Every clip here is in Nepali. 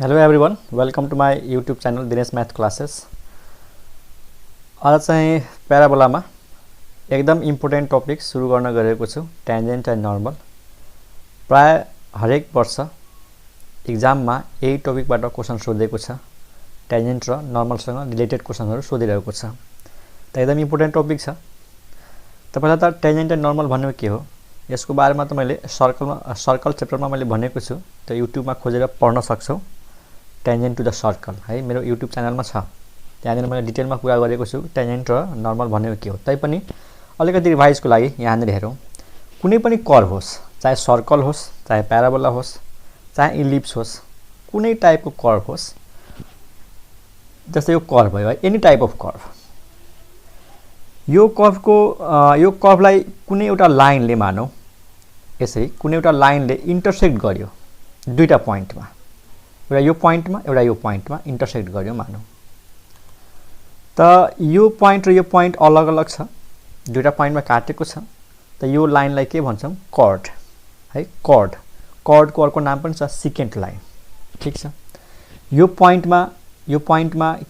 Hello everyone, welcome to my YouTube channel Dinesh Math Classes. आज चाहिँ प्याराबोलामा एकदम इम्पोर्टेन्ट टपिक सुरु गर्न गएको छु, टेन्जेन्ट एन्ड नर्मल. प्राय हरेक वर्ष एक्जाममा यही टपिकबाट क्वेशन सोधेको छ. टेन्जेन्ट र नर्मलसँग रिलेटेड क्वेशनहरु सोधिरहेको छ. त एकदम इम्पोर्टेन्ट टपिक छ. तपाईलाई त टेन्जेन्ट एन्ड नर्मल भन्नु के हो? यसको बारेमा त मैले सर्कल च्याप्टरमा मैले भनेको छु. त युट्युबमा खोजेर पढ्न सक्छौ. टेन्जेन्ट टु द सर्कल है मेरो युट्युब च्यानलमा छ. त्यहाँनिर मैले डिटेलमा कुरा गरेको छु टेन्जेन्ट र नर्मल भनेको के हो. तैपनि अलिकति रिभाइजको लागि यहाँनिर हेरौँ. कुनै पनि कर्व होस्, चाहे सर्कल होस्, चाहे प्याराबोला होस्, चाहे इलिप्स होस्, कुनै टाइपको कर्व होस्, जस्तै यो कर्व भयो है, एनी टाइप अफ कर्व. यो कर्वलाई कुनै एउटा लाइनले मानौँ, यसरी कुनै एउटा लाइनले इन्टरसेक्ट गर्यो दुईटा पोइन्टमा, एउटा यो पोइन्टमा इन्टरसेक्ट गर्यो मानौँ. त यो पोइन्ट र यो पोइन्ट अलग अलग छ, दुईटा पोइन्टमा काटेको छ. त यो लाइनलाई के भन्छौँ? कर्ड है. कर्डको अर्को नाम पनि छ सिकेन्ट लाइन. ठीक छ. यो पोइन्टमा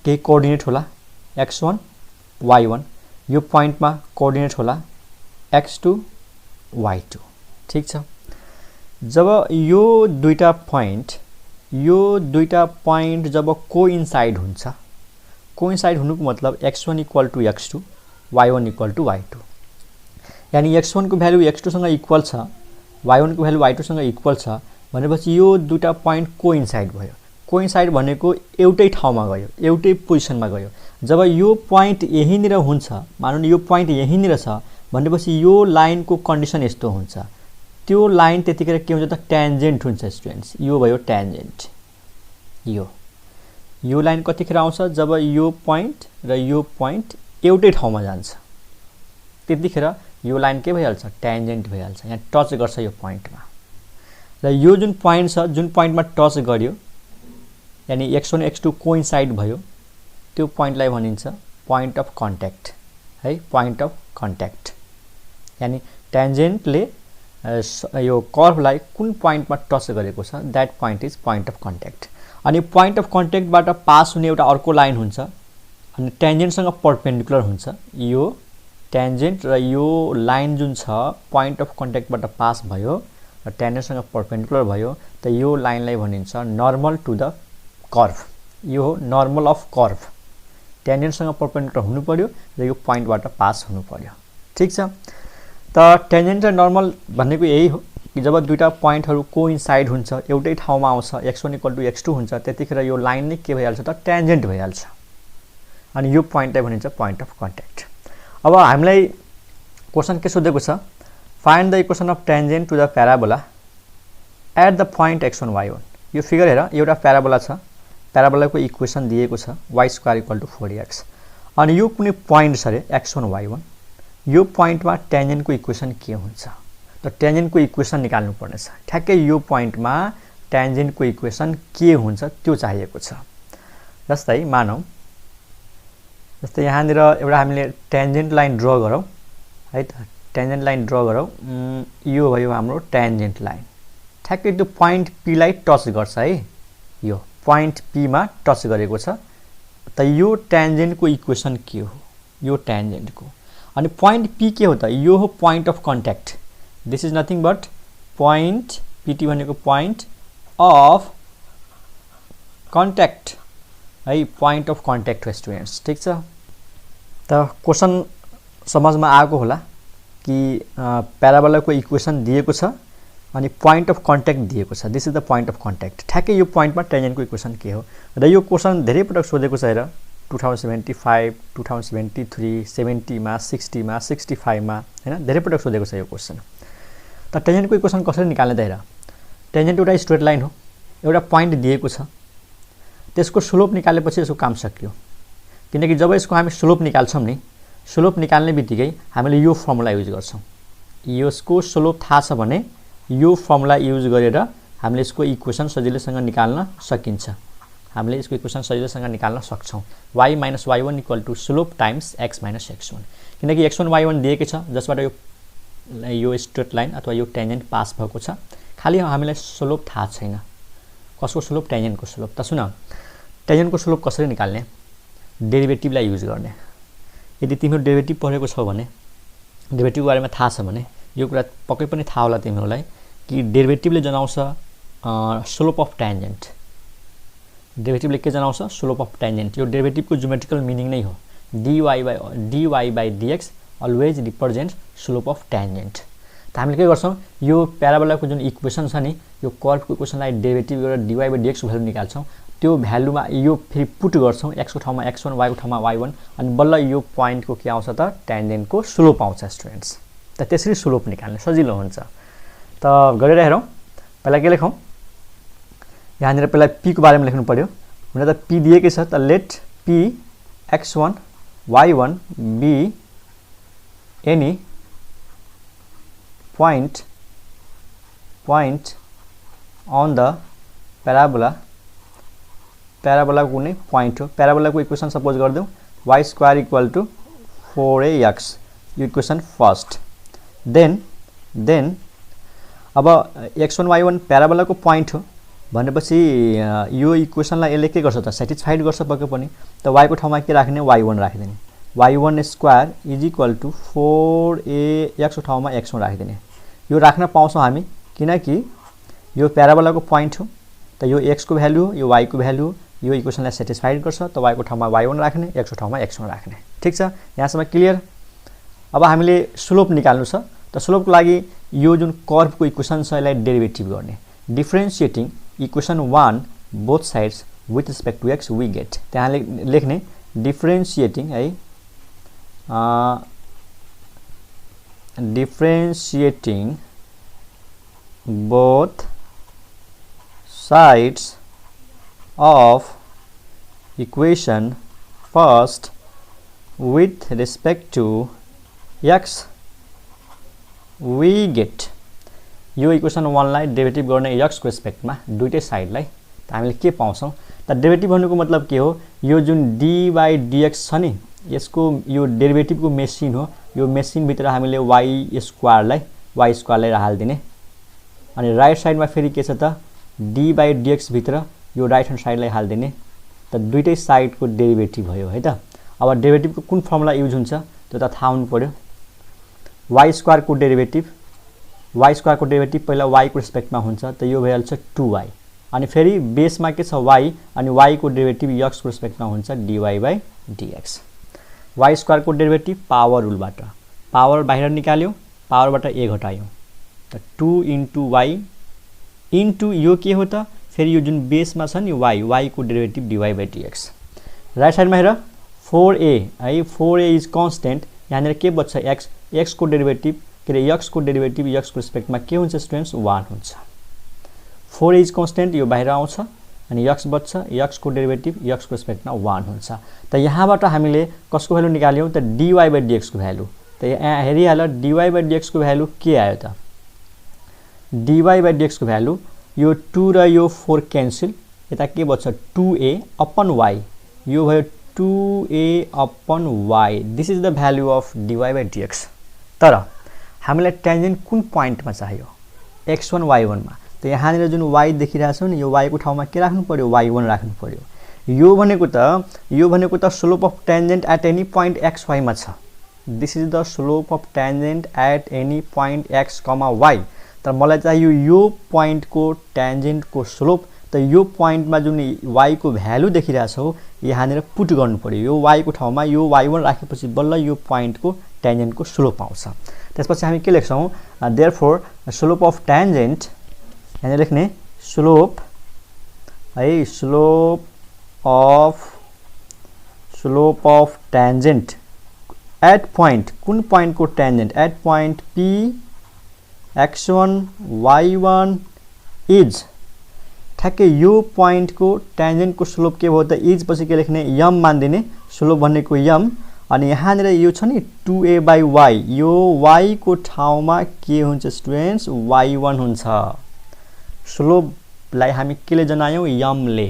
केही कोअर्डिनेट होला x1 y1, यो पोइन्टमा कोअर्डिनेट होला x2 y2. ठीक छ. जब यो दुईटा पोइन्ट जब कोइन्साइड हुनुको मतलब x1 equal to x2, y1 equal to y2. यानी x1 को भ्यालु x2 सँग इक्वल छ, y1 को भ्यालु y2 सँग इक्वल छ भनेपछि यो दुईटा पोइन्ट कोइन्साइड भयो. कोइन्साइड भनेको एउटै ठाउँमा गयो, एउटै पोजिसनमा गयो. जब यो पोइन्ट यहीँनिर हुन्छ, मानौँ यो पोइन्ट यहीँनिर छ भनेपछि यो लाइनको कन्डिसन यस्तो हुन्छ. त्यो लाइन त्यतिखेर के हुन्छ त? ट्यान्जेन्ट हुन्छ स्टुडेन्ट्स. यो भयो ट्यान्जेन्ट. यो लाइन कतिखेर आउँछ? जब यो पोइन्ट र यो पोइन्ट एउटै ठाउँमा जान्छ, त्यतिखेर यो लाइन के भइहाल्छ? ट्यान्जेन्ट भइहाल्छ. यहाँ टच गर्छ यो पोइन्टमा. र यो जुन पोइन्ट छ, जुन पोइन्टमा टच गर्यो, यानी x1 x2 कोइन्साइड भयो, त्यो पोइन्टलाई भनिन्छ पोइन्ट अफ कन्ट्याक्ट है. पोइन्ट अफ कन्ट्याक्ट यानी ट्यान्जेन्टले यो कर्वलाई कुन पोइन्टमा टच गरेको छ, that point is point of contact. अनि पोइन्ट अफ कन्ट्याक्टबाट पास हुने एउटा अर्को लाइन हुन्छ, अनि ट्यान्जेन्टसँग पर्पेन्डिकुलर हुन्छ. यो ट्यान्जेन्ट र यो लाइन जुन छ पोइन्ट अफ कन्ट्याक्टबाट पास भयो र ट्यान्जेन्टसँग पर्पेन्डिकुलर भयो, त यो लाइनलाई भनिन्छ नर्मल टु द कर्व. यो हो नर्मल अफ कर्व. ट्यान्जेन्टसँग पर्पेन्डिकुलर हुनु पर्यो र यो पोइन्टबाट पास हुनु पर्यो. ठीक छ. त टेन्जेन्ट र नर्मल भनेको यही हो कि जब दुईटा पोइन्टहरू कोइन्साइड हुन्छ, एउटै ठाउँमा आउँछ, x1 इक्वल टु x2 हुन्छ, त्यतिखेर यो लाइन नै के भइहाल्छ त? ट्यान्जेन्ट भइहाल्छ. अनि यो पोइन्टलाई भनिन्छ पोइन्ट अफ कन्ट्याक्ट. अब हामीलाई क्वेसन के सोधेको छ? Find the equation of tangent to the parabola at the point x1 y1. यो फिगर हेर, एउटा प्याराबोला छ, प्याराबोलाको इक्वेसन दिएको छ y² इक्वल टु 4x. अनि यो कुनै पोइन्ट छ अरे x1 y1. यो पोइन्टमा टेन्जेन्टको इक्वेसन के हुन्छ? त टेन्जेन्टको इक्वेसन निकाल्नु पर्नेछ. ठ्याक्कै यो पोइन्टमा टेन्जेन्टको इक्वेसन के हुन्छ त्यो चाहिएको छ. जस्तै मानौँ, जस्तै यहाँनिर एउटा हामीले टेन्जेन्ट लाइन ड्र गरौँ है त. टेन्जेन्ट लाइन ड्र गरौँ. यो भयो हाम्रो टेन्जेन्ट लाइन. ठ्याक्कै त्यो पोइन्ट पीलाई टच गर्छ है. यो पोइन्ट पीमा टच गरेको छ. त यो टेन्जेन्टको इक्वेसन के हो? यो टेन्जेन्टको. अनि पोइन्ट पी के हो त? यो हो point of contact. This is nothing but point PT भनेको पोइन्ट अफ कन्ट्याक्ट है. पोइन्ट अफ कन्ट्याक्ट हो स्टुडेन्ट्स. ठीक छ. त क्वेसन समझमा आएको होला कि प्याराबोलाको इक्वेसन दिएको छ अनि पोइन्ट अफ कन्ट्याक्ट दिएको छ. This is the point of contact. ठ्याक्कै यो पोइन्टमा टेन्जेन्टको इक्वेसन के हो? र यो क्वेसन धेरै पटक सोधेको छ हेर. 2075, 2073, 70 मा, 60 मा, 65 मा हैन, धेरै पटक सोधेको छ यो क्वेसन. त टेन्जेन्टको इक्वेसन कसरी निकाल्ने त हेर. टेन्जेन्ट एउटा स्ट्रेट लाइन हो, एउटा पोइन्ट दिएको छ, त्यसको स्लोप निकालेपछि यसको काम सकियो. किनकि जब यसको हामी स्लोप निकाल्छौँ नि, स्लोप निकाल्ने बित्तिकै हामीले यो फर्मुला युज गर्छौँ. यसको स्लोप थाहा छ भने यो फर्मुला युज गरेर हामीले यसको इक्वेसन सजिलैसँग निकाल्न सकिन्छ. हामीले यसको इक्वेसन सजिलैसँग निकाल्न सक्छौँ. y माइनस y1 equal to slope times x minus x1. किनकि x1 y1 दिएकै छ, जसबाट यो स्ट्रेट लाइन अथवा यो टेन्जेन्ट पास भएको छ. खाली हामीलाई स्लोप थाहा छैन. कसको स्लोप ट्यान्जेन्टको स्लोप त सुन ट्यान्जेन्टको स्लोप कसरी निकाल्ने डेरिभेटिभलाई युज गर्ने यदि तिम्रो डेरिभेटिभ पढेको छौ भने डेरिभेटिभको बारेमा थाहा छ भने यो कुरा पक्कै पनि थाहा होला तिमीहरूलाई कि डेरिभेटिभले जनाउँछ स्लोप अफ ट्यान्जेन्ट डेरिभेटिभले के जनाउँछ स्लोप अफ ट्यान्जेन्ट यो डेरिभेटिभको ज्योमेट्रिकल मिनिङ नै हो dy by dx always represents slope of tangent त हामीले के गर्छौं यो प्याराबोलाको जुन इक्वेसन छ नि यो कर्वको इक्वेसनलाई डेरिभेटिभ गरेर dy by dx को भ्यालु निकाल्छौं त्यो भ्यालुमा यो फेरि पुट गर्छौं x को ठाउँमा x1 y को ठाउँमा y1 अनि बल्ल यो पोइन्टको के आउँछ त ट्यान्जेन्टको स्लोप आउँछ स्टुडेन्ट्स त त्यसरी स्लोप निकाल्न सजिलो हुन्छ त गरेर हेरौं पहिला के लेखौं यहाँनिर पहिला p को बारेमा लेख्नु पर्यो हुन त p दिएकै छ त late p x1 y1 be any point on the parabola कुनै point हो parabola को इक्वेसन सपोज गर्दियौ y square equal to 4ax यो इक्वेसन फर्स्ट देन अब x1 y1 parabola को point हो भनेपछि यो इक्वेसनलाई यसले के गर्छ त सटिस्फाइड गर्छ पक्कै पनि त y को ठाउँमा के राख्ने y1 राखिदिने y1 square is equal to 4ax को ठाउँमा x1 राखिदिने यो राख्न पाउँछौं हामी किनकि यो प्याराबोलाको पोइन्ट हो त यो x को भ्यालु हो यो y को भ्यालु हो यो इक्वेसनलाई सटिस्फाइड गर्छ त y को ठाउँमा y1 राख्ने x को ठाउँमा x1 राख्ने ठीक छ यहाँसम्म क्लियर अब हामीले स्लोप निकाल्नु छ त स्लोपको लागि यो जुन कर्वको इक्वेसन छ यसलाई डेरिभेटिभ गर्ने differentiating equation 1 both sides with respect to x we get त्यहाँ लेख्ने डिफरेन्शिएटिङ है differentiating both sides of equation first with respect to x we get यो इक्वेसन 1 लाई डेरिभेटिभ गर्ने x को रिस्पेक्टमा दुईटै साइडलाई त हामीले के पाउँछौं त डेरिभेटिभ भन्नुको मतलब के हो यो जुन d by dx छ नि यसको यो डेरिभेटिभको मेसिन हो यो मेसिन भित्र हामीले y स्क्वायरलाई हाल्दिने अनि राइट साइडमा फेरि के छ त d by dx भित्र यो राइट ह्यान्ड साइडलाई हाल्दिने त दुईटै साइडको डेरिभेटिभ भयो है त अब डेरिभेटिभको कुन फर्मुला युज हुन्छ त्यो त थाहा हुनु पर्यो y स्क्वायरको डेरिभेटिभ पहिला y को रिस्पेक्टमा हुन्छ त यो भइहाल्छ 2y अनि फेरि बेसमा के छ y अनि y को डेरिभेटिभ x को रिस्पेक्टमा हुन्छ dy by dx y square को डेरिभेटिभ पावर रुलबाट पावर बाहिर निकाल्यो पावरबाट a घटायौ त 2 into y into यो के हो त फेरि यो जुन बेसमा छ नि y को derivative dy by dx right साइडमा हेर 4a है 4a इज कन्स्टेन्ट यहाँनिर के बच्छ x को डेरिभेटिभ के रे x को डेरिभेटिभ x को रिस्पेक्टमा के हुन्छ स्टुडेन्ट्स 1 हुन्छ 4a इज कन्स्टेन्ट यो बाहिर आउँछ अनि x बच्छ x को डेरिभेटिभ x को रिस्पेक्टमा 1 हुन्छ त यहाँबाट हामीले कसको भ्यालु निकाल्यौ त dy by dx को भ्यालु त यहाँ हेरिहाल dy by dx को भ्यालु के आयो त dy by dx को भ्यालु यो 2 र यो 4 क्यान्सल यता के बच्छ 2a अपन y यो भयो 2a upon y this is the value of dy by dx तर हामीलाई ट्यान्जेन्ट कुन पोइन्टमा चाहियो x1 y1 मा त यहाँनिर जुन y देखिरहेछौ नि यो y को ठाउँमा के राख्नु पर्यो y1 राख्नु पर्यो यो भनेको त slope of tangent at any point xy मा छ this is the slope of tangent at any point x, y तर मलाई चाहियो यो पोइन्टको ट्यान्जेन्टको स्लोप त यो पोइन्टमा जुन y को भ्यालु देखिरहेछौ यहाँनिर पुट गर्नु पर्यो यो y को ठाउँमा यो y1 राखेपछि बल्ल यो पोइन्टको ट्यान्जेन्टको स्लोप आउँछ त्यसपछि हामी के लेख्छौं देयरफोर स्लोप अफ ट्यान्जेन्ट यहाँ लेख्ने स्लोप है slope of tangent at point कुन पोइन्ट को tangent at point p x1 y1 is ठ्याक्कै यो पोइन्ट को ट्यान्जेन्ट को स्लोप के भयो त इज पछि के लेख्ने m मान्दिने स्लोप भनेको m अनि यहाँनिर यो छ नि 2a by y यो y को ठाउँमा के हुन्छ स्टुडेन्ट्स y1 हुन्छ स्लोपलाई हामी केले जनायौ m ले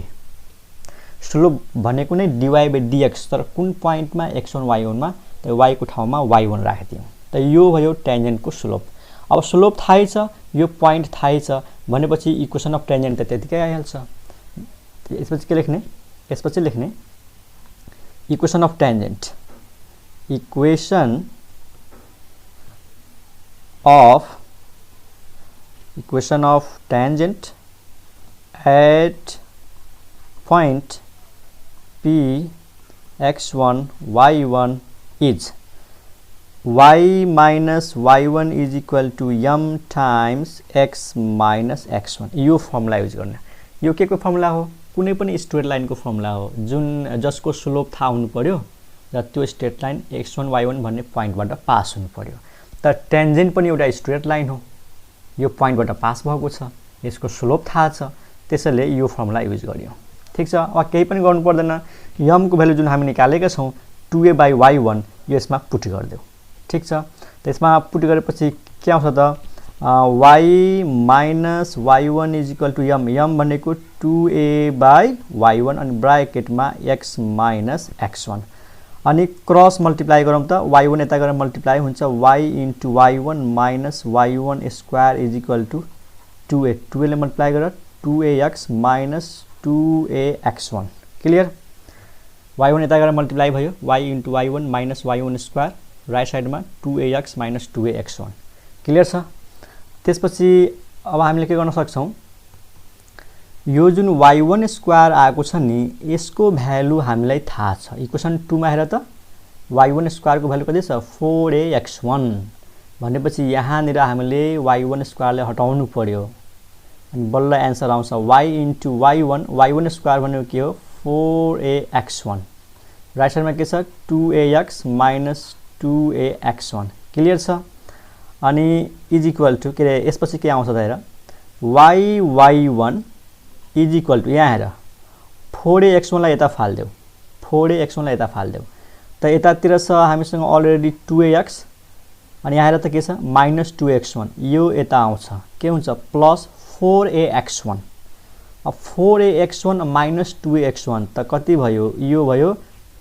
स्लोप भनेको नै dy by dx तर कुन पोइन्टमा x1 y1 मा त y को ठाउँमा y1 राखिदियौ त यो भयो ट्यान्जेन्टको स्लोप अब स्लोप थाहै छ यो पोइन्ट थाहै छ भनेपछि इक्वेसन अफ ट्यान्जेन्ट त त्यतिकै आइहाल्छ यसपछि के लेख्ने, यसपछि लेख्ने equation of tangent, equation of tangent at point P x1 y1 is y minus y1 is equal to m times x minus x1। यो फर्मुला युज गर्ने। यो के को फर्मुला हो, कुनै पनि स्ट्रेट लाइन को फर्मुला हो जुन जसको स्लोप थाहा हुनु पर्यो र त्यो स्ट्रेट लाइन x1 y1 भन्ने पोइन्टबाट पास हुनु पर्यो। त टेन्जेन्ट पनि एउटा स्ट्रेट लाइन हो, यो पोइन्टबाट पास भएको छ, यसको स्लोप थाहा छ, त्यसैले यो फर्मुला युज गरियो। ठीक छ, अब केही पनि गर्नु पर्दैन, m को भ्यालु जुन हामी निकालेका छौं 2a/y1 यो यसमा पुट गरिदेऊ। ठीक छ, त्यसमा पुट गरेपछि के आउँछ त y minus y1 is equal to m, m भनेको 2a/y1 अनि ब्र्याकेटमा x minus x1 अनि क्रस मल्टिप्लाई गरौँ त y1 यता गएर मल्टिप्लाई हुन्छ y into y1 minus y1 square is equal to 2a, 2a ले मल्टिप्लाई गरेर 2ax minus 2ax1। Clear, y1 यता गएर मल्टिप्लाई भयो y into y1 minus y1 square, right साइडमा 2ax minus 2ax1। क्लियर छ। त्यसपछि अब हामीले के गर्न सक्छौं, यो जुन y1 स्क्वायर आएको छ नि यसको भ्यालु हामीलाई थाहा छ। इक्वेसन 2 मा हेर त y1 स्क्वायर को भ्यालु कति छ 4ax1 भनेपछि यहाँ निर हामीले y1 स्क्वायर ले हटाउनु पर्यो अनि बल्ल आन्सर आउँछ y into y1, y1 square भनेको के हो 4ax1, राइट साइडमा के छ 2ax minus 2ax1। क्लियर छ। अनि इज इक्वल टु के रे यसपछि के आउँछ त हेर y1 इज इक्वल टु यहाँ हेर 4ax1 लाई यता फाल्देऊ, 4ax1 लाई यता फाल्देऊ त यतातिर छ हामीसँग अलरेडी 2ax अनि यहाँ हेर त के छ माइनस 2x1, यो यता आउँछ के हुन्छ प्लस 4ax1। अब 4ax1 माइनस 2ax1 त कति भयो, यो भयो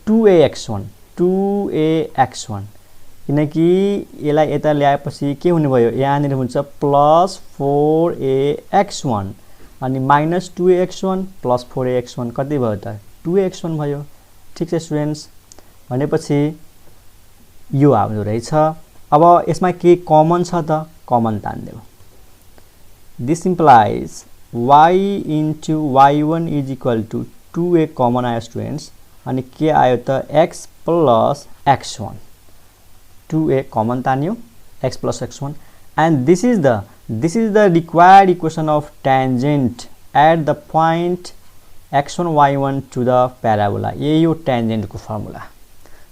2ax1, 2ax1 किनकि यसलाई यता ल्याएपछि के हुने भयो यहाँनिर हुन्छ प्लस 4ax1 अनि माइनस 2ax1 प्लस 4ax1 कति भयो त 2ax1 भयो। ठीक छ स्टुडेन्ट्स, भनेपछि यो आउँदो रहेछ। अब यसमा के कमन छ त कमन तान्देऊ। This implies y into y1 is equal to 2a common आयो स्टुडेन्ट्स अनि के आयो त x plus x1, 2a common तान्यो x plus x1 and this is the required equation of tangent at the point x1 y1 to the parabola। यही हो tangent को formula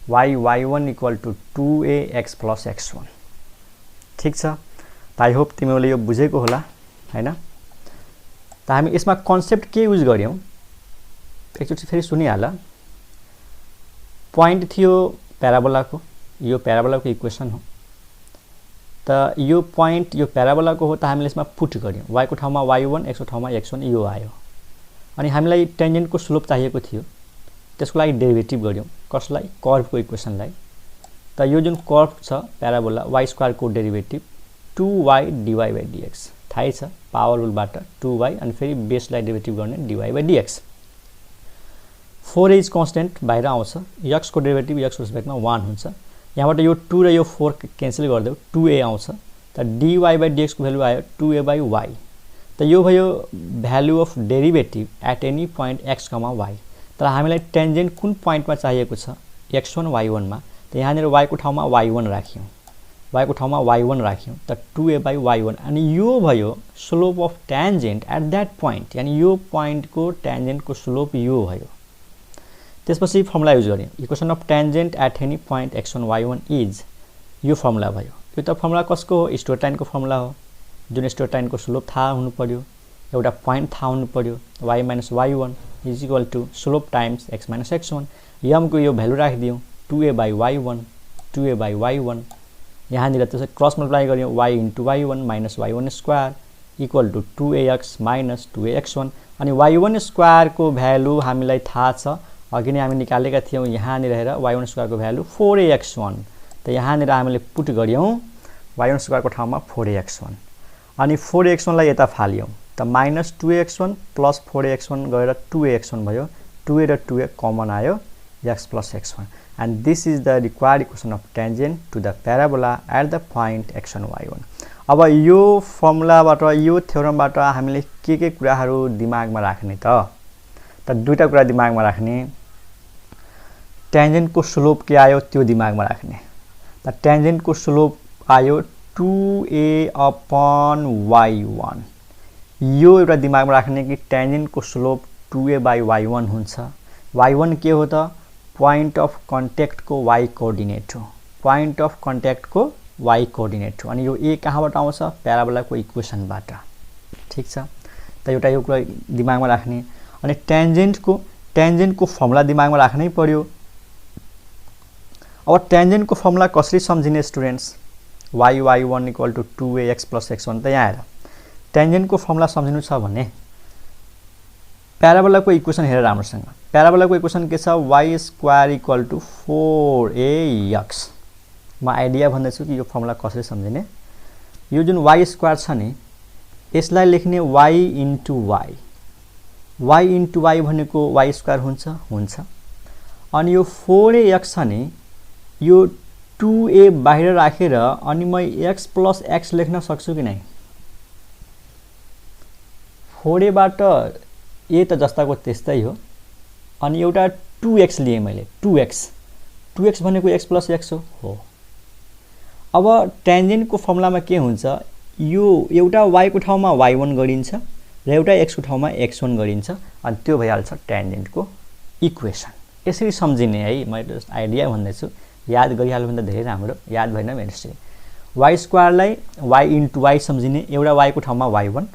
y1 equal to 2a x plus x1। ठीक छ, त आई होप तिमीहरूले यो बुझेको होला हैन। त हामी यसमा कन्सेप्ट के युज गर्यौं एकचोटी फेरि सुनिहाल। पोइन्ट थियो प्याराबोलाको, यो प्याराबोलाको इक्वेसन हो त यो पोइन्ट यो प्याराबोलाको हो त हामीले यसमा पुट गर्यौं y को ठाउँमा y1 x को ठाउँमा x1 यो आयो अनि हामीलाई टेन्जेन्ट को स्लोप चाहिएको थियो, त्यसको लागि डेरिभेटिभ गर्यौं कसलाई कर्व को इक्वेसनलाई। त यो जुन कर्व छ प्याराबोला y स्क्वायर को डेरिभेटिभ 2y dy/dx थाहै छ, पावर रुलबाट 2y अनि फेरि बेसलाई डेरिभेटिभ गर्ने dy/dx। 4a इज कन्स्टेन्ट बाहिर आउँछ, x को डेरिभेटिभ x को रेस्पेक्टमा 1 हुन्छ, यहाँबाट यो 2 र यो 4 क्यान्सल गरिदेऊ 2a आउँछ त dy/dx को भ्यालु आयो 2a/y। त यो भयो value of derivative at any point x, y। तर हामीलाई टेन्जेन्ट कुन पोइन्टमा चाहिएको छ x1 y1 मा, त यहाँनिर y को ठाउँमा y1 राख्यौं, y को ठाउँमा y1 राख्यौं त 2a/y1 अनि यो भयो slope of tangent at that point, यानी यो पोइन्ट को टेन्जेन्ट को स्लोप यो भयो। त्यसपछि फर्मुला युज गर्यौं equation of tangent at any point x1 y1 is, यो फर्मुला भयो। यो त फर्मुला कसको हो स्ट्रेट लाइन को फर्मुला हो, जुन स्ट्रेट लाइन को स्लोप थाहा हुनु पर्यो, एउटा पोइन्ट थाहा हुनु पर्यो y minus y1 is equal to slope times x minus x1। m को यो भ्यालु राखिदियौं 2a/y1, 2a/y1 यहाँनिर त्यसै क्रस मल्टिप्लाई गर्यौं y into y1 minus y1 square equal to 2ax minus 2ax1 अनि y1 स्क्वायर को भ्यालु हामीलाई थाहा छ, अघि नै हामी निकालेका थियौं। यहाँनिर हेर y1 स्क्वायर को भ्यालु 4ax1 त यहाँनिर हामीले पुट गर्यौं y1 स्क्वायर को ठाउँमा 4ax1 अनि 4ax1 लाई यता फाल्यौं त माइनस 2x1 प्लस 4x1 गएर 2ax1 भयो 2a र 2a कमन आयो x plus x1 and this is the required equation of tangent to the parabola at the point x1 y1 अब यो फर्मुलाबाट यो थ्योरमबाट हामीले के कुराहरू दिमागमा राख्ने त दुईटा कुरा दिमागमा राख्ने टेन्जेन्ट को स्लोप के आयो त्यो दिमागमा राख्ने त टेन्जेन्ट को स्लोप आयो 2a upon y1 यो एउटा दिमागमा राख्ने कि टेन्जेन्ट को स्लोप 2a by y1 हुन्छ y1 के हो त पोइन्ट अफ कन्ट्याक्ट को y कोअर्डिनेट हो पोइन्ट अफ कन्ट्याक्ट को y कोअर्डिनेट हो अनि यो a कहाँबाट आउँछ प्याराबोला को इक्वेसनबाट ठीक छ त एउटा यो कुरा दिमागमा राख्ने अनि टेन्जेन्ट को फर्मुला दिमागमा राख्नै पर्यो अब टेन्जेन्ट को फर्मुला कसरी सम्झिने students y1 equal to 2ax plus x1 त यहाँ आएर टेन्जेन्ट को फर्मुला सम्झिनु छ भने प्याराबोला को इक्वेसन हेरेर राम्रोसँग प्याराबोला को इक्वेसन के छ y square equal to 4ax म आइडिया भन्दैछु कि यो फर्मुला कसरी सम्झिने यो जुन y स्क्वायर छ नि यसलाई लेख्ने y इन्टु y भनेको y स्क्वायर हुन्छ अनि यो 4ax छ नि यो 2a बाहिर राखेर अनि म x प्लस x लेख्न सक्छु कि नै 4a बाट a त जस्ताको त्यस्तै हो अनि एउटा 2x लिए मैले 2x भनेको x प्लस x हो अब टेन्जेन्ट को फर्मुलामा के हुन्छ यो एउटा y को ठाउँमा y1 गरिन्छ र एउटा x को ठाउँमा x1 गरिन्छ अनि त्यो भइहाल्छ टेन्जेन्ट को इक्वेसन यसरी सम्झिने है मैले आइडिया भन्दैछु याद गरिहाल्नु भन्दा धेरै राम्रो याद भएन मेरो यसरी y स्क्वायरलाई y इन्टु y सम्झिने एउटा y को ठाउँमा y1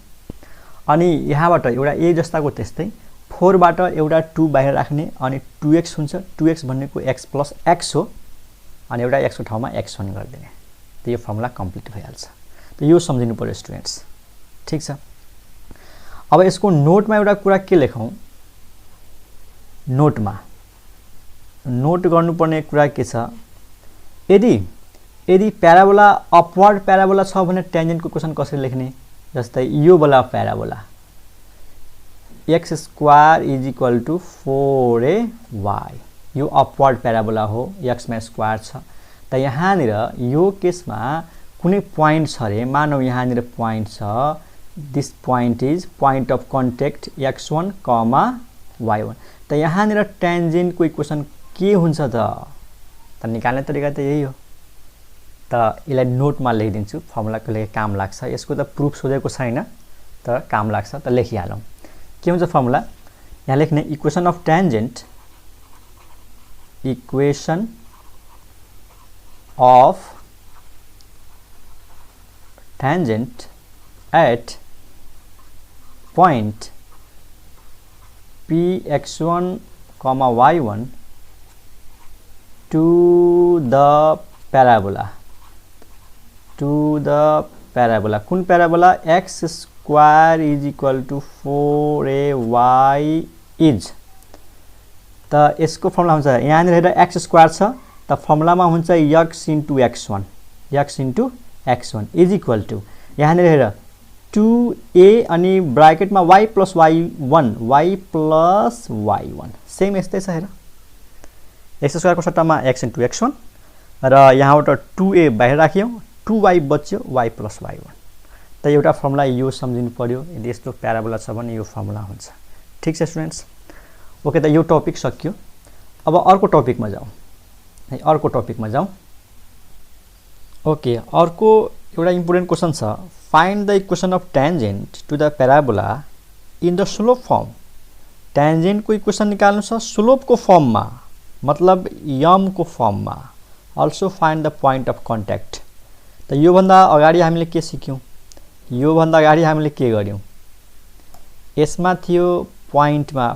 अनि यहाँबाट एउटा a जस्ताको त्यस्तै 4 बाट एउटा 2 बाहिर राख्ने अनि 2x हुन्छ 2x भनेको x प्लस x हो अनि एउटा x को ठाउँमा x1 गर्दिने त यो फर्मुला कम्प्लिट भइहाल्छ त यो सम्झिनु पर्यो स्टुडेन्ट्स ठीक छ अब यसको नोटमा एउटा कुरा के लेखौं नोट गर्नुपर्ने कुरा के छ यदि प्याराबोला अपवर्ड प्याराबोला छ भने टेन्जेन्ट को इक्वेसन कसरी लेख्ने जस्तै यो वाला parabola x square is equal to 4ay यो अपवर्ड प्याराबोला हो x मा स्क्वायर छ त यहाँनिर यो केसमा कुनै पोइन्ट छ रे मानौ यहाँनिर पोइन्ट छ this point is point of contact x1, y1 त यहाँनिर टेन्जेन्ट को इक्वेसन के हुन्छ त निकाल्ने तरिका त यही हो त यसलाई नोटमा लेखिदिन्छु फर्मुलाको लागि काम लाग्छ यसको त प्रुफ सोधेको छैन तर काम लाग्छ त लेखिहालौं के हुन्छ फर्मुला यहाँ लेख्ने equation of tangent equation of tangent at point px1, y1 to the parabola कुन parabola x square is equal to 4ay is त यसको फर्मुला हुन्छ यहाँनिर हेर x स्क्वायर छ त फर्मुलामा हुन्छ x into x1 is equal to यहाँनिर हेर 2a अनि ब्राकेटमा y प्लस y1 सेम यस्तै छ हेर x स्क्वायर को सट्टामा x इन्टु x1 र यहाँबाट 2a बाहिर राख्यौ 2y बच्यो y प्लस y1 त एउटा फर्मुला यो सम्झिनु पर्यो यदि यस्तो प्याराबोला छ भने यो फर्मुला हुन्छ ठीक छ स्टुडेन्ट्स ओके त यो टपिक सकियो अब अर्को टपिकमा जाउँ ओके अर्को एउटा इम्पोर्टेन्ट क्वेशन छ find the equation of tangent to the parabola in the slope form tangent को इक्वेसन निकाल्नु छ स्लोप को फर्ममा मतलब यम को फर्ममा also find the point of contact त यो भन्दा अगाडि हामीले के सिक्यौं यो भन्दा अगाडि हामीले के गर्यौं यसमा थियो पोइन्टमा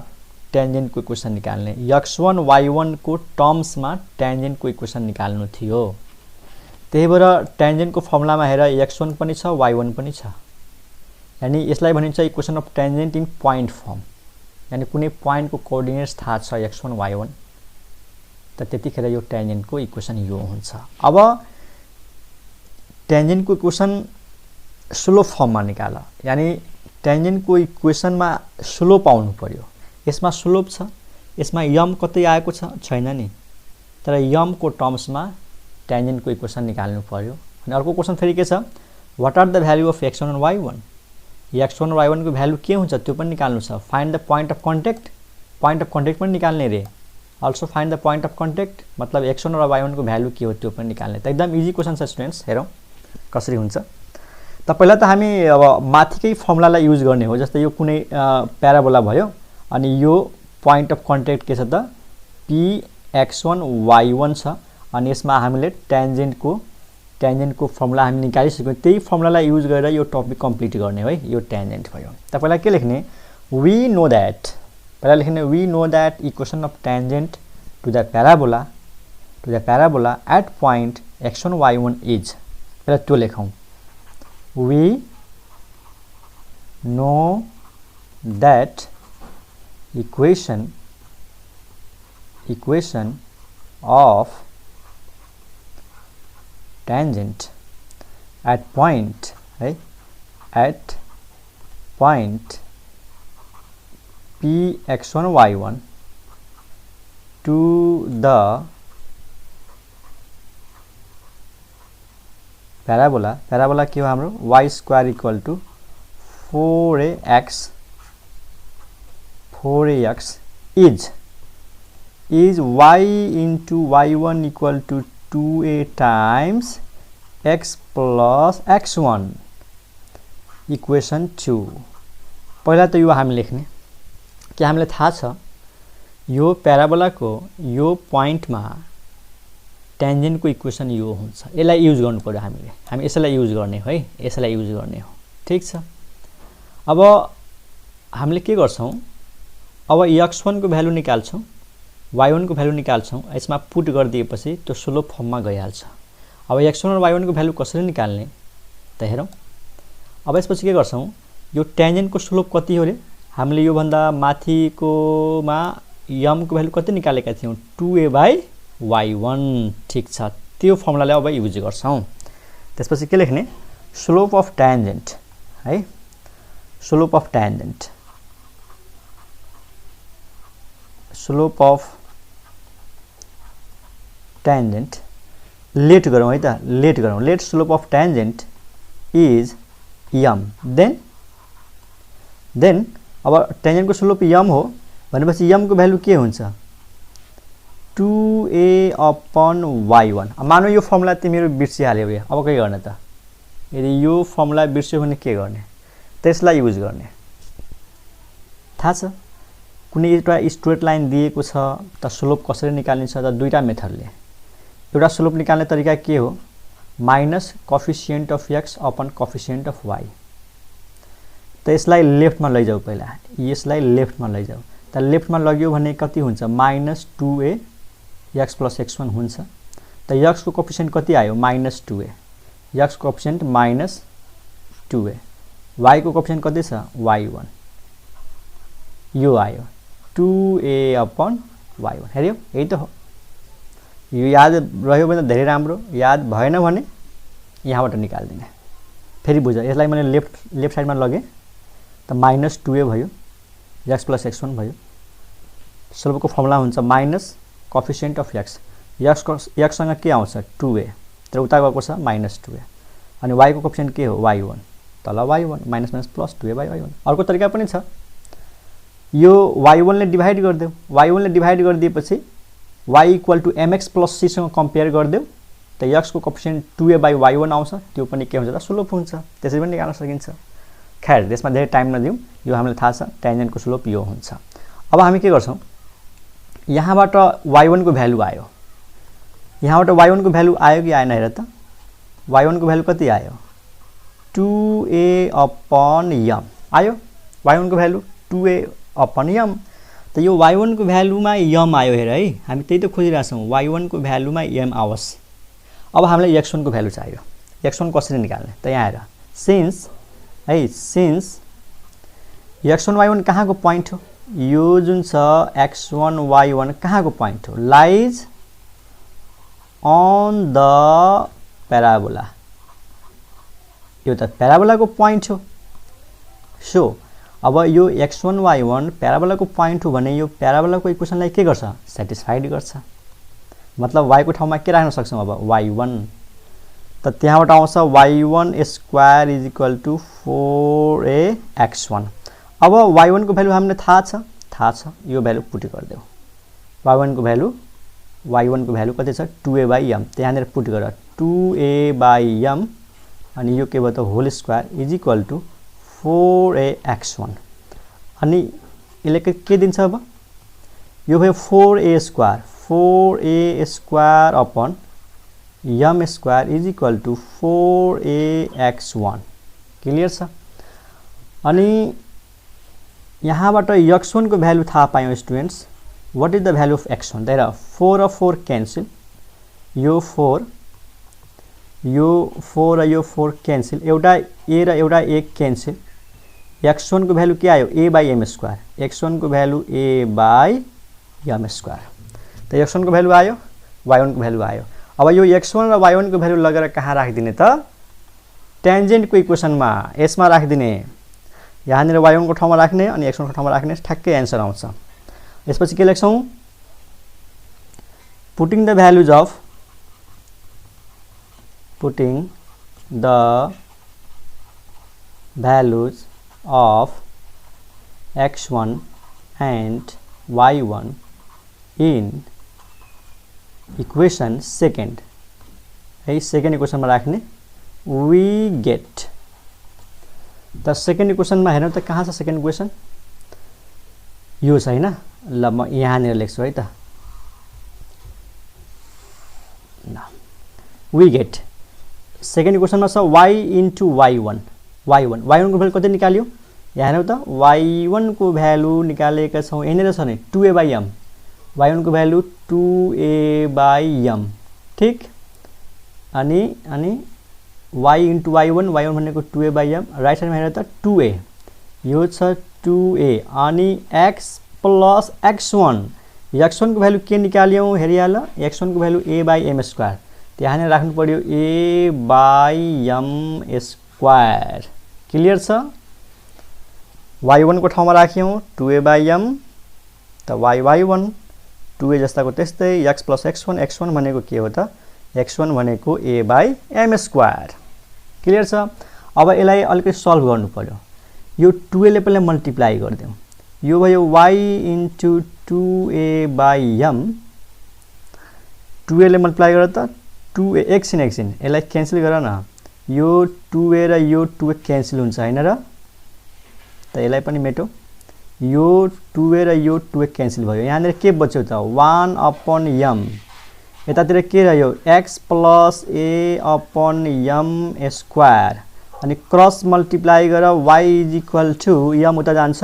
टेन्जेन्ट को इक्वेसन निकाल्ने x1 y1 को टर्म्समा टेन्जेन्ट को इक्वेसन निकाल्नु थियो त्यही भएर टेन्जेन्ट को फर्मुलामा हेर x1 पनि छ y1 पनि छ यानी यसलाई भनिन्छ equation of tangent in point form यानी कुनै पोइन्ट को कोअर्डिनेट्स थाहा छ x1 y1 त त्यतिखेर यो टेन्जेन्ट को इक्वेसन यो हुन्छ अब टेन्जेन्ट को इक्वेसन स्लोप फर्ममा निकाल यानी टेन्जेन्टको इक्वेसनमा स्लोप आउनु पर्यो। यसमा स्लोप छ, यसमा यम कतै आएको छैन नि, तर यमको टर्म्समा टेन्जेन्टको इक्वेसन निकाल्नु पर्यो। अनि अर्को क्वेसन फेरि के छ, what are the value of x1 and y1। x1 र y1 को भ्यालु के हुन्छ त्यो पनि निकाल्नु छ। Find the point of contact, point of contact पनि निकाल्ने रे। Also find the point of contact मतलब x1 र y1 को भ्यालु के हो त्यो पनि निकाल्ने। त एकदम इजी क्वेसन छ स्टुडेन्ट्स, हेरौँ कसरी हुन्छ। त पहिला त हामी अब माथिकै फर्मुलालाई युज गर्ने हो। जस्तै यो कुनै प्याराबोला भयो अनि यो पोइन्ट अफ कन्ट्याक्ट के छ त px1 y1 छ अनि यसमा हामीले टेन्जेन्टको फर्मुला हामी निकालिसक्यौँ। त्यही फर्मुलालाई युज गरेर यो टपिक कम्प्लिट गर्ने है। यो टेन्जेन्ट भयो। त पहिला के लेख्ने, वी नो दैट, पहिला लेख्ने we know that equation of tangent to the parabola at point x1 y1 is, पहिला त्यो लेखौँ। We know that equation of tangent at point, right, at point px1 y1 to the parabola के हो हाम्रो y square equal to 4ax is y into y1 equal to 2a times x plus x1 equation 2। पहिला त यो हामी लेख्ने कि हामीलाई थाहा छ यो प्याराबोलाको यो पोइन्टमा टेन्जेन्टको इक्वेसन यो हुन्छ। यसलाई युज गर्नु पर्यो हामी यसलाई युज गर्ने है, यसलाई युज गर्ने हो। ठीक छ, अब हामीले के गर्छौं, अब x1 को भ्यालु निकाल्छौं, y1 को भ्यालु निकाल्छौं। यसमा पुट गरिदिएपछि त्यो स्लोप फर्ममा गइहाल्छ। अब x1 र y1 को भ्यालु कसरी निकाल्ने त हेरौं। अब यसपछि के गर्छौं, यो टेन्जेन्टको स्लोप कति हो रे, हामीले यो भन्दा माथिकोमा m को भ्यालु कति निकालेका थियौं 2a/y1। ठीक छ, त्यो फर्मुलालाई अब युज गर्छौं। त्यसपछि के लेख्ने, स्लोप अफ टेन्जेन्ट है, स्लोप अफ टेन्जेन्ट लेट गरौँ है त, let slope of tangent is m। Then अब टेन्जेन्टको स्लोप m हो भनेपछि m को भ्यालु के हुन्छ 2a/y1। मानौ यो फर्मुला तिमीहरु बिर्सिहाल्यौ रे, अब के गर्ने त, यदि यो फर्मुला बिर्स्यौ भने के गर्ने, त्यसलाई युज गर्ने। थाहा छ कुनै एउटा स्ट्रेट लाइन दिएको छ त स्लोप कसरी निकाल्ने छ त दुईटा मेथडले। एउटा स्लोप निकाल्ने तरिका के हो, minus coefficient of x upon coefficient of y। त यसलाई लेफ्टमा लैजाऊ, पहिला यसलाई लेफ्टमा लैजाऊ। त लेफ्टमा लग्यो भने कति हुन्छ -2a x + x1 हुन्छ। त x को कोएफिसिएन्ट कति आयो -2a, x को कोएफिसिएन्ट -2a, y को कोएफिसिएन्ट कति छ y1, यो आयो 2a/y1। हेर्यौ यही त हो। यो याद रह्यो भने धेरै राम्रो, याद भएन भने यहाँबाट निकाल्दिने। फेरि बुझ, यसलाई मैले लेफ्ट साइडमा लगे त -2a भयो, x + x1 भयो। स्लोपको फर्मुला हुन्छ minus coefficient of x, x सँग के आउँछ 2a, तर उता गएको छ -2a। अनि y को कोएफिसिएन्ट के हो y1, तल y1 - +2a/y1। अर्को तरिका पनि छ, यो y1 ले डिभाइड गर्देऊ, y1 ले डिभाइड गरिदिएपछि y = mx + c सँग कम्पेयर गर्देऊ त x को कोएफिसिएन्ट 2a/y1 आउँछ। त्यो पनि के हुन्छ त स्लोप हुन्छ। त्यसरी पनि निकाल्न सकिन्छ। खैर त्यसमा धेरै टाइम नदिउँ, यो हामीलाई थाहा छ टेन्जेन्टको स्लोप यो हुन्छ। अब हामी के गर्छौं, यहाँबाट y1 को भ्यालु आयो, यहाँबाट y1 को भ्यालु आयो कि आएन हेर त। y1 को भ्यालु कति आयो 2a/m आयो, y1 को भ्यालु 2a/m। त यो y1 को भ्यालुमा m आयो हेर है, हामी त्यही त खोजिरहेछौं, y1 को भ्यालुमा m आओस्। अब हामीलाई x1 को भ्यालु चाहियो। x1 कसरी निकाल्ने त, यहाँ हेर, सिन्स x1 y1 कहाँको पोइन्ट हो, यो जुन छ x1 y1 कहाँको पोइन्ट हो, लाइज अन द प्याराबोला। यो त प्याराबोलाको पोइन्ट हो। सो अब यो x1 y1 प्याराबोलाको पोइन्ट हो भने यो प्याराबोलाको इक्वेसनलाई के गर्छ सेटिस्फाइड गर्छ मतलब y को ठाउँमा के राख्न सक्छौं अब y1 त त्यहाँबाट आउँछ y1 square is equal to 4ax1 अब y1 को भ्यालु हामीले थाहा छ यो भ्यालु पुट गर्देऊ y1 को भ्यालु कति छ 2a/m त्यहाँनेर पुट गर 2a/m अनि यो के भयो त whole square is equal to 4ax1 अनि यसले के दिन्छ अब यो भयो 4a square upon m square is equal to 4ax1 clear छ अनि यहाँबाट x1 को भ्यालु थाहा पायौं students what is the value of x1 there 4 र 4 क्यान्सल यो 4 र यो 4 क्यान्सल एउटा a र एउटा a क्यान्सल x1 को भ्यालु के आयो a/m स्क्वायर x1 को भ्यालु a/m स्क्वायर त x1 को भ्यालु आयो y1 को भ्यालु आयो अब यो x1 र y1 को भ्यालु लगेर कहाँ राखिदिने त टेन्जेन्ट को इक्वेसनमा यसमा राखिदिने यहाँनिर y1 को ठाउँमा राख्ने अनि x1 को ठाउँमा राख्ने ठ्याक्कै आन्सर आउँछ यसपछि के लेख्छौं putting the values of x1 and y1 in equation second है सेकेन्ड इक्वेसनमा राख्ने we get द सेकेन्ड इक्वेसनमा हेर्नु त कहाँ छ सेकेन्ड इक्वेसन यो छ हैन ल म यहाँनिर लेख्छु है त we get सेकेन्ड इक्वेसनमा छ y into y1 को भ्यालु कति निकाल्यो यहाँ हेर्नु त y1 को भ्यालु निकालेका छौं यहाँनिर छ नि 2a/m y1 को भ्यालु 2a/m ठीक अनि y into y1 भनेको 2a/m राइट साइडमा हेर्नु त 2a यो छ 2a अनि x plus x1 को भ्यालु के निकाल्यौ हेरिहाल x1 को भ्यालु a/m स्क्वायर त्यहाँनेर राख्नु पर्यो a/m स्क्वायर क्लियर छ y1 को ठाउँमा राख्यौ 2a/m त y1 2a जस्ताको त्यस्तै x plus x1 भनेको के हो त x1 भनेको a/m स्क्वायर क्लियर छ अब यसलाई अलिकति सल्भ गर्नु पर्यो यो 2a ले पहिला मल्टिप्लाई गर्दियौ यो भयो y into 2a/m 2a ले मल्टिप्लाई गर त 2a एकछिन यसलाई क्यान्सल गर न यो 2a र यो 2a क्यान्सल हुन्छ हैन र त यसलाई पनि मेटो यो 2a र यो 2a क्यान्सल भयो यहाँनेर के बच्यो त 1/m यतातिर के रह्यो x plus a/m स्क्वायर अनि क्रस मल्टिप्लाई गर y is equal to m उता जान्छ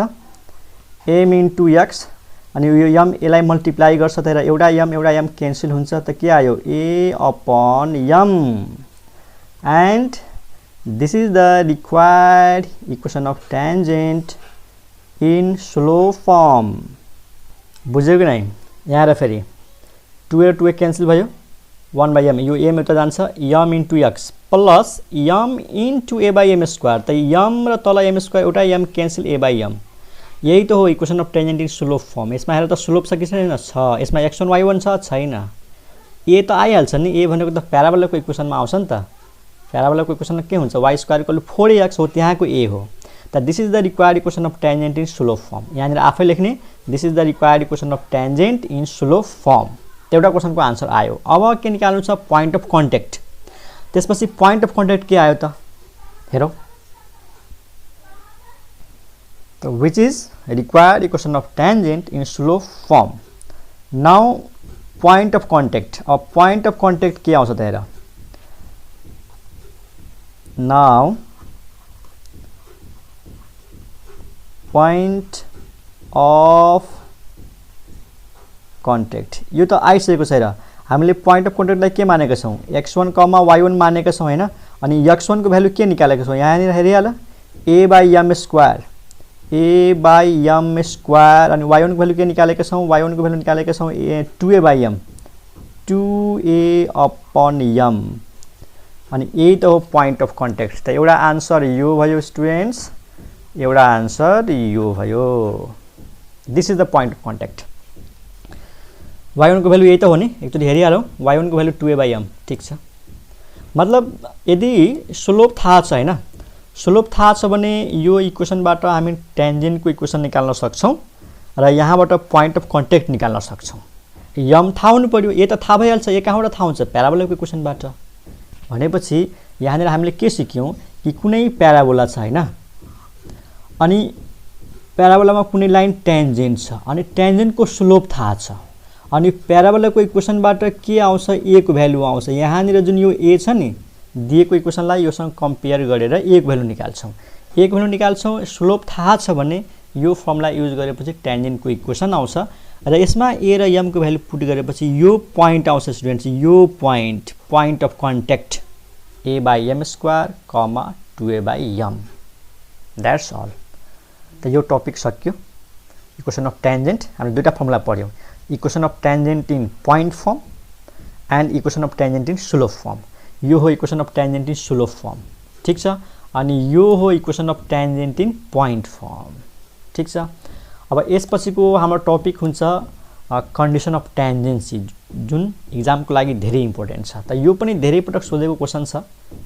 m into x अनि यो m यसलाई मल्टिप्लाई गर्छ तर एउटा m क्यान्सल हुन्छ त के आयो a/m and this is the required equation of tangent in slow form बुझ्यो कि नै यहाँ र फेरि 2a 2a क्यान्सल भयो 1/m यो m उता जान्छ m into x plus m into a/m square त m र तल m स्क्वायर एउटा m क्यान्सल a/m यही त हो equation of tangent in slope form यसमा हेर त स्लोप छ कि छैन छ यसमा x1 y1 छ छैन a त आइहाल्छ नि a भनेको त प्याराबोलाको इक्वेसनमा आउँछ नि त प्याराबोलाको इक्वेसनमा के हुन्छ y square equal to 4ax हो त्यहाँको a हो त this is the required equation of tangent in slope form यहाँनिर आफै लेख्ने this is the required equation of tangent in slope form एउटा क्वेशनको आन्सर आयो अब के निकाल्नु छ पोइन्ट अफ कन्ट्याक्ट त्यसपछि पोइन्ट अफ कन्ट्याक्ट के आयो त हेरौ So which is required equation of tangent in slope form. Now point of contact. A point of contact के आउँछ त हेर. Now point of contact. यो त आइसकेको छ हेर. हामीले point of contact लाई के मानेका छौं? x1, y1 मानेका छौं हैन? अनि x1 को भ्यालु के निकालेका छौं? यहाँ हेरिहाल a/m स्क्वायर a/m स्क्वायर अनि y1 को भ्यालु के निकालेका छौं y1 को भ्यालु निकालेका छौं 2a/m 2a/m अनि यही त हो पोइन्ट अफ कन्ट्याक्ट त एउटा आन्सर यो भयो स्टुडेन्ट्स एउटा आन्सर यो भयो। This is the point of contact. y1 को भ्यालु यही त हो नि, एकचोटि हेरिहालौँ। y1 को भ्यालु 2a/m, ठीक छ। मतलब यदि स्लोप थाहा छ हैन, स्लोप थाहा छ भने यो इक्वेसनबाट हामी ट्यान्जेन्टको इक्वेसन निकाल्न सक्छौं र यहाँबाट पोइन्ट अफ कन्ट्याक्ट निकाल्न सक्छौं। m थाहा हुनु पर्यो, a त थाहा भइहाल्छ, a कहाँबाट थाहा हुन्छ? प्याराबोलाको इक्वेसनबाट। भनेपछि यहाँनिर हामीले के सिक्यौं कि कुनै प्याराबोला छ हैन, अनि प्याराबोलामा कुनै लाइन ट्यान्जेन्ट छ अनि ट्यान्जेन्टको स्लोप थाहा छ, अनि प्याराबोलाको इक्वेसनबाट के आउँछ? a को भ्यालु आउँछ। यहाँनिर जुन यो a छ नि, दिएको इक्वेसनलाई योसँग कम्पेयर गरेर a को भ्यालु निकाल्छौं। a को भ्यालु निकाल्छौं, स्लोप थाहा छ भने यो फर्मुला युज गरेपछि ट्यान्जेन्टको इक्वेसन आउँछ र यसमा a र m को भ्यालु पुट गरेपछि यो पोइन्ट आउँछ स्टुडेन्ट्स, यो point of contact a/m² 2a/m। That's all. त यो टपिक सक्यो। इक्वेसन अफ ट्यान्जेन्ट हामीले दुईटा फर्मुला पढ्यौं, equation of tangent in point form and equation of tangent in slope form. यो हो equation of tangent in slope form, ठीक छ। अनि यो हो equation of tangent in point form, ठीक छ। अब यसपछिको हाम्रो टपिक हुन्छ कन्डिसन अफ ट्यान्जेन्सी, जुन एक्जामको लागि धेरै इम्पोर्टेन्ट छ। त यो पनि धेरै पटक सोधेको क्वेसन छ,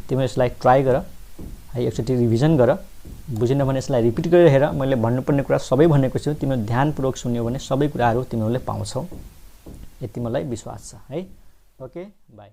तिमीले यसलाई ट्राई गर है, एकचोटि रिभिजन गर। बुझेन भने यसलाई रिपिट गरेर हेर। मैले भन्नुपर्ने कुरा सबै भनेको छु, तिमीले ध्यानपूर्वक सुन्यौ भने सबै कुराहरू तिमीहरूले पाउँछौ, यति मलाई विश्वास छ है। Okay, by.